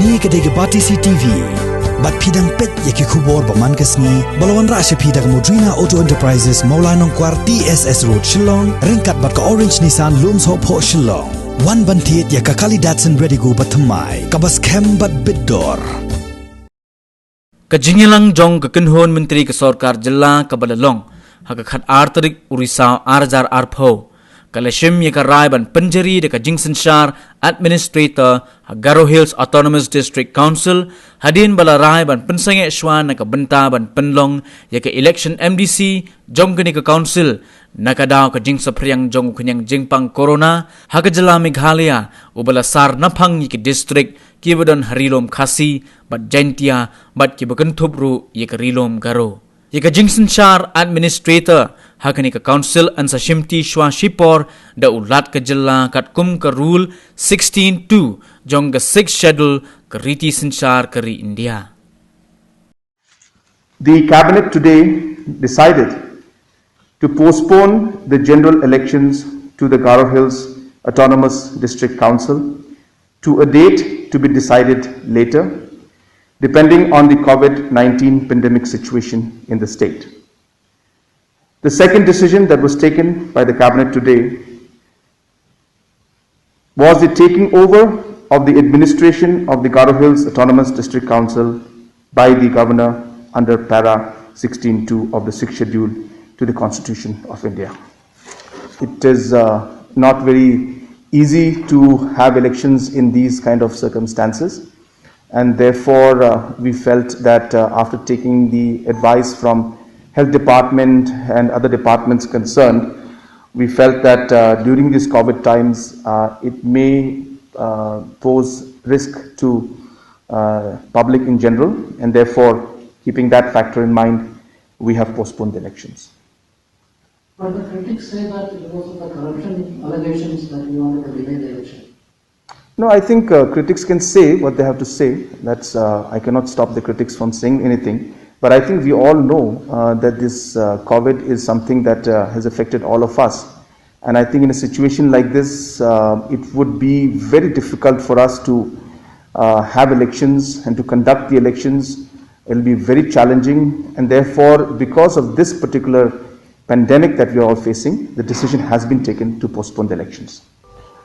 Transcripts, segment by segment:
Ni kadege bati CTV. Bat pidang pet yaki kubor paman kasni. Balawan rasya pidang Modrina Auto Enterprises Maulanong Kwar TSS Road Shillong. Ringkat bat ka Orange Nissan Looms Hope Ho Shillong. Wan bantiet yaka kali Datsun ready go batamai. Kabas kem bat bidor. Kajingilang jong kekenhon Menteri ke Sorkar Jela Kabalalong. Hakakat arterik urisau arjar arpo. Kalashim yaka rai ban Pynjari deka Synshar Administrator Garo Hills Autonomous District Council hadin bala rai ban pensange shwan naka benta ban penlong yaka election MDC jong kini ke council nakadaw ka jing sapriang jong kunyang jingpang corona haka jela Meghalaya ubala sar napang yaka district kibadon harilom khasi bat jaintia bat kibakan thubru yaka rilom garo yaka Synshar Administrator hakani ka council an sa shimti shwa shipor da ulat ka jilla kat kum ka rule 16.2 jong ga 6th schedule ka riti Synshar kari India. The cabinet today decided to postpone the general elections to the Garo Hills Autonomous District Council to a date to be decided later, depending on the COVID-19 pandemic situation in the state. The second decision that was taken by the cabinet today was the taking over of the administration of the Garo Hills Autonomous District Council by the governor under para 16.2 of the 6th schedule to the Constitution of India. It is not very easy to have elections in these kind of circumstances, and therefore we felt that after taking the advice from Health Department and other departments concerned, we felt that during these COVID times, it may pose risk to public in general, and therefore, keeping that factor in mind, we have postponed the elections. But the critics say that because of the corruption allegations that we wanted to delay the election. No, I think critics can say what they have to say. That's I cannot stop the critics from saying anything. But I think we all know that this COVID is something that has affected all of us. And I think in a situation like this, it would be very difficult for us to have elections and to conduct the elections. It will be very challenging. And therefore, because of this particular pandemic that we are all facing, the decision has been taken to postpone the elections.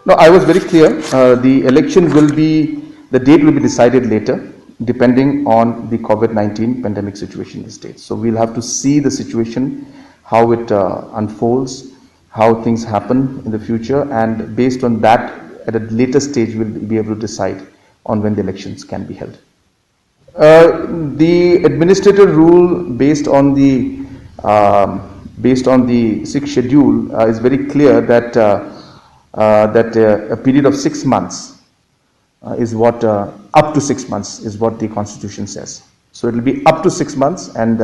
No, I was very clear. The election will be, the date will be decided later, depending on the COVID-19 pandemic situation in the state. So we'll have to see the situation, how it unfolds, how things happen in the future, and based on that, at a later stage, we'll be able to decide on when the elections can be held. The administrative rule based on the 6th schedule is very clear that a period of 6 months is what up to 6 months is what the Constitution says. So it will be up to 6 months, and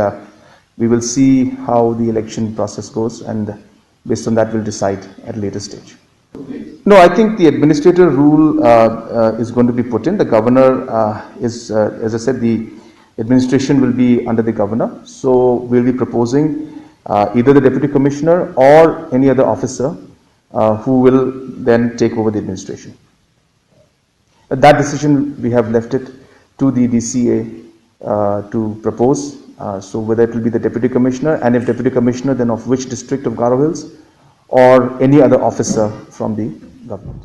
we will see how the election process goes, and based on that we'll decide at a later stage. No, I think the administrative rule is going to be put in. The governor is, as I said, the administration will be under the governor. So we'll be proposing either the deputy commissioner or any other officer who will then take over the administration. That decision we have left it to the DCA to propose. So whether it will be the deputy commissioner, and if deputy commissioner, then of which district of Garo Hills, or any other officer from the government.